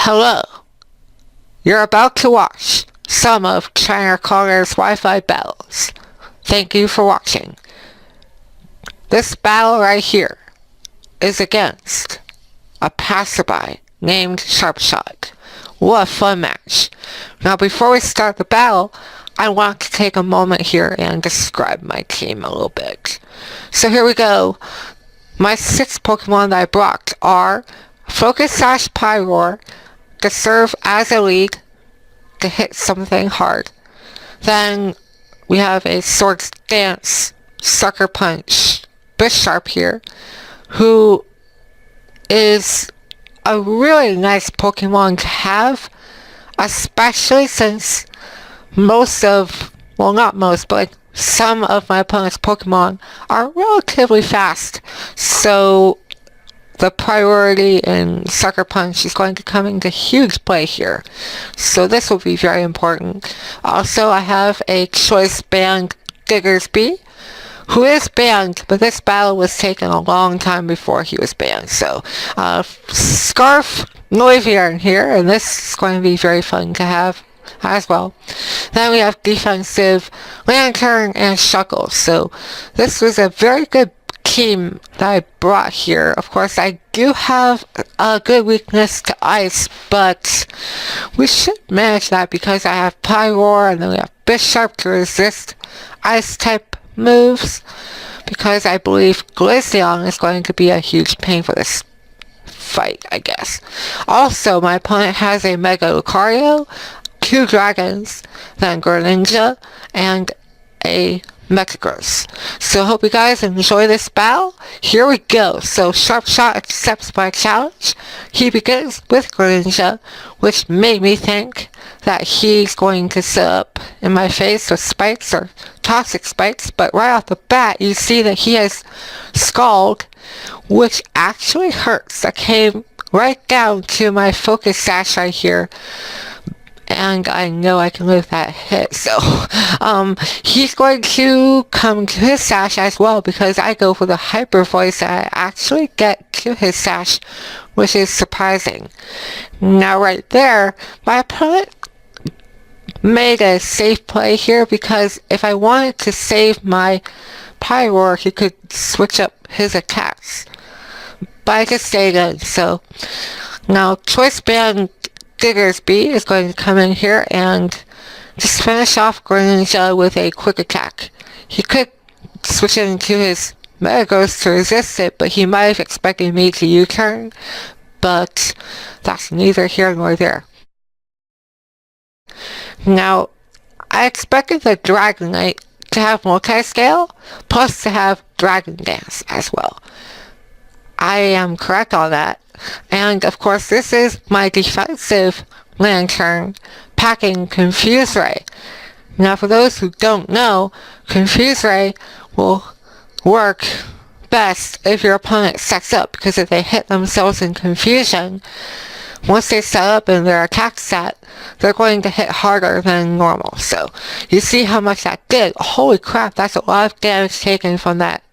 Hello. You're about to watch some of China Caller's Wi-Fi battles. Thank you for watching. This battle right here is against a passerby named Sharpshot. What a fun match. Now before we start the battle, I want to take a moment here and describe my team a little bit. So here we go. My 6 Pokemon that I brought are Focus Sash Pyroar to serve as a lead to hit something hard. Then we have a Swords Dance Sucker Punch Bisharp here, who is a really nice Pokemon to have, especially since not most, but like some of my opponent's Pokemon are relatively fast. So the priority in Sucker Punch is going to come into huge play here. So this will be very important. Also, I have a choice banned Diggersby, who is banned, but this battle was taken a long time before he was banned. So, Scarf Noivier in here, and this is going to be very fun to have as well. Then we have defensive Lantern and Shuckle. So this was a very good team that I brought here. Of course, I do have a good weakness to ice, but we should manage that because I have Pyroar, and then we have Bisharp to resist ice type moves, because I believe Glaceon is going to be a huge pain for this fight, I guess. Also, my opponent has a Mega Lucario, 2 Dragons, then Greninja, and a Metagross. So hope you guys enjoy this battle. Here we go. So Sharpshot accepts my challenge. He begins with Greninja, which made me think that he's going to sit up in my face with spikes or toxic spikes, but right off the bat you see that he has Scald, which actually hurts. That came right down to my Focus Sash right here, and I know I can live that hit. So he's going to come to his Sash as well, because I go for the Hyper Voice and I actually get to his Sash, which is surprising. Now right there, my opponent made a safe play here, because if I wanted to save my Pyroar, he could switch up his attacks. But I just stayed in. So now Choice Band Diggersby is going to come in here and just finish off Greninja with a quick attack. He could switch it into his Metagross to resist it, but he might have expected me to U-turn, but that's neither here nor there. Now, I expected the Dragonite to have multi-scale, plus to have Dragon Dance as well. I am correct on that. And of course, this is my defensive Lantern packing Confuse Ray. Now for those who don't know, Confuse Ray will work best if your opponent sets up, because if they hit themselves in confusion, once they set up and their attack set, they're going to hit harder than normal. So you see how much that did. Holy crap, that's a lot of damage taken from that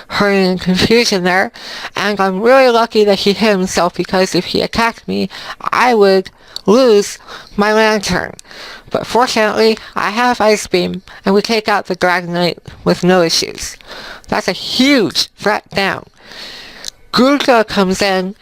hurting and confusion there. And I'm really lucky that he hit himself, because if he attacked me, I would lose my Lantern. But fortunately, I have Ice Beam, and we take out the Dragonite with no issues. That's a huge threat down. Gurga comes in,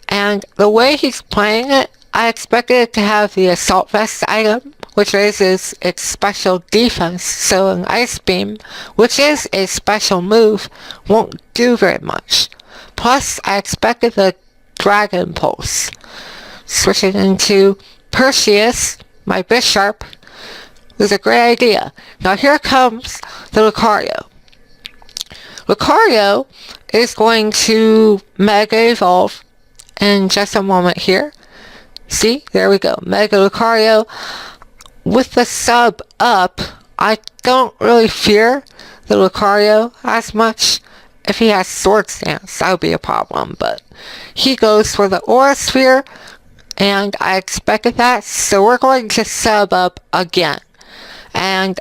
and the way he's playing it, I expected it to have the Assault Vest item, which raises its special defense, so an Ice Beam, which is a special move, won't do very much. Plus, I expected the Dragon Pulse. Switching into Perseus, my Bisharp, was a great idea. Now here comes the Lucario. Lucario is going to Mega Evolve in just a moment here. See, there we go. Mega Lucario. With the sub up, I don't really fear the Lucario as much. If he has Swords Dance, that would be a problem, but he goes for the Aura Sphere, and I expected that, so we're going to sub up again. And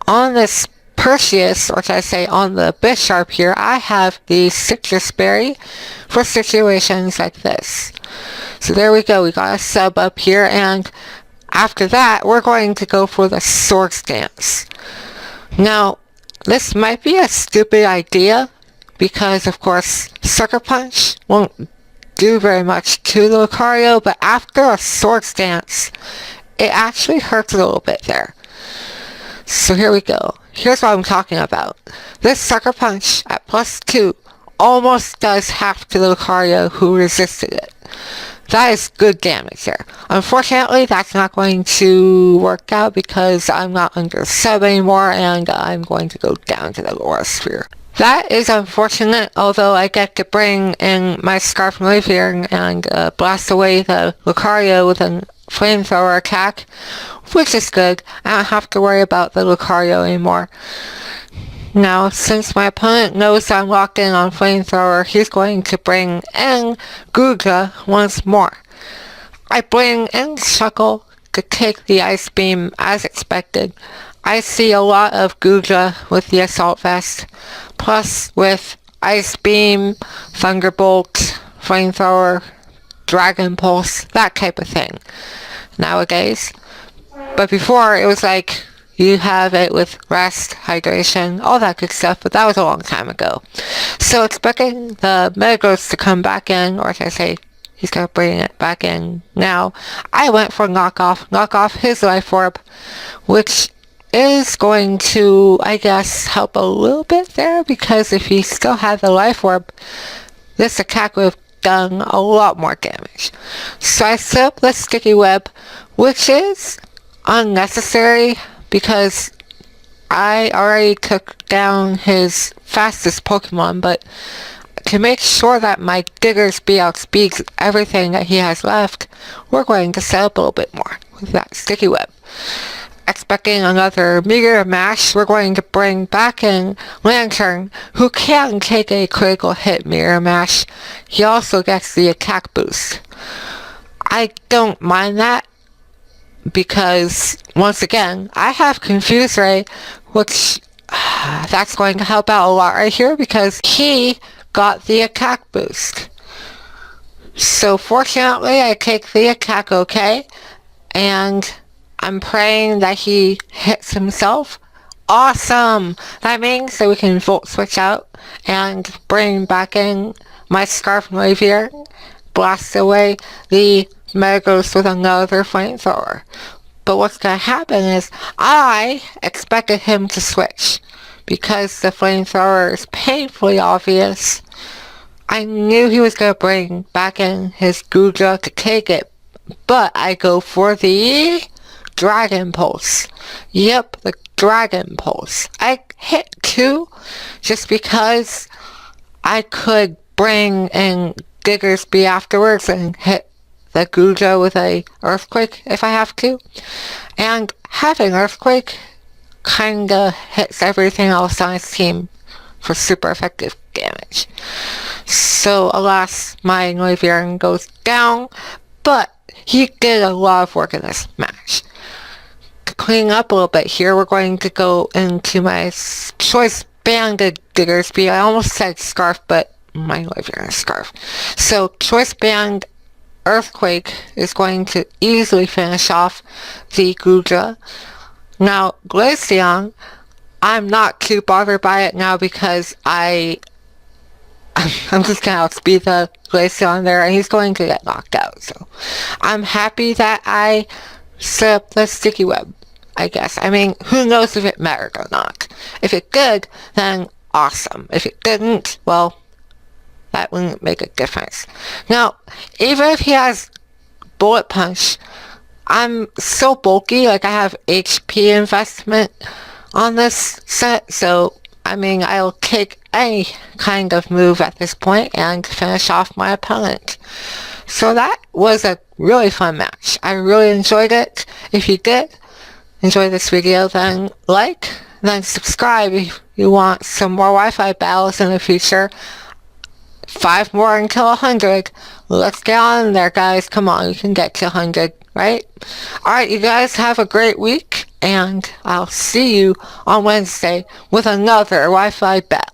on this Perseus, or should I say on the Bishop here, I have the citrus berry for situations like this. So there we go, we got a sub up here, and after that, we're going to go for the sword stance. Now, this might be a stupid idea, because of course, Sucker Punch won't do very much to the Lucario, but after a sword stance, it actually hurts a little bit there. So here we go. Here's what I'm talking about. This Sucker Punch at +2 almost does half to the Lucario who resisted it. That is good damage there. Unfortunately, that's not going to work out because I'm not under sub anymore and I'm going to go down to the Laura Sphere. That is unfortunate, although I get to bring in my Scarf Malivier and blast away the Lucario with a flamethrower attack, which is good. I don't have to worry about the Lucario anymore. Now, since my opponent knows I'm locked in on flamethrower, he's going to bring in Guga once more. I bring in Shuckle to take the Ice Beam as expected. I see a lot of Guga with the Assault Vest, plus with Ice Beam, Thunderbolt, Flamethrower, Dragon Pulse, that type of thing nowadays. But before, it was like, you have it with rest, hydration, all that good stuff, but that was a long time ago. So expecting the Metagross to come back in, or should I say, he's going to bring it back in now, I went for knock off his Life Orb, which is going to, I guess, help a little bit there, because if he still had the Life Orb, this attack would have done a lot more damage. So I set up the Sticky Web, which is unnecessary, because I already took down his fastest Pokemon, but to make sure that my Diggersby outspeeds everything that he has left, we're going to set up a little bit more with that Sticky Web. Expecting another Meteor Mash, we're going to bring back in Lantern, who can take a critical hit Meteor Mash. He also gets the attack boost. I don't mind that, because, once again, I have Confuse Ray, which, that's going to help out a lot right here, because he got the attack boost. So, fortunately, I take the attack okay, and I'm praying that he hits himself. Awesome! That means that we can Volt Switch out, and bring back in my Scarf Malivier, blast away the Metagross with another flamethrower. But what's going to happen is, I expected him to switch, because the flamethrower is painfully obvious. I knew he was going to bring back in his Guga to take it, but I go for the Dragon Pulse. Yep, the Dragon Pulse. I hit 2, just because I could bring in Diggersby afterwards and hit the Guga with a Earthquake if I have to. And having Earthquake kinda hits everything else on his team for super effective damage. So alas, my Noivern goes down, but he did a lot of work in this match. To clean up a little bit here, we're going to go into my Choice Banded Diggersby. I almost said Scarf, but my Noivern is Scarf. So Choice Band Earthquake is going to easily finish off the Guga. Now, Glaceon, I'm not too bothered by it now, because I'm just going to outspeed the Glaceon there, and he's going to get knocked out. So I'm happy that I set up the Sticky Web, I guess. I mean, who knows if it mattered or not. If it did, then awesome. If it didn't, well, that wouldn't make a difference. Now, even if he has Bullet Punch, I'm so bulky, like I have HP investment on this set, so, I mean, I'll take any kind of move at this point and finish off my opponent. So that was a really fun match. I really enjoyed it. If you did enjoy this video, then like, then subscribe if you want some more Wi-Fi battles in the future. 5 more until 100. Let's get on there, guys. Come on, you can get to 100, right? Alright, you guys have a great week, and I'll see you on Wednesday with another Wi-Fi battle.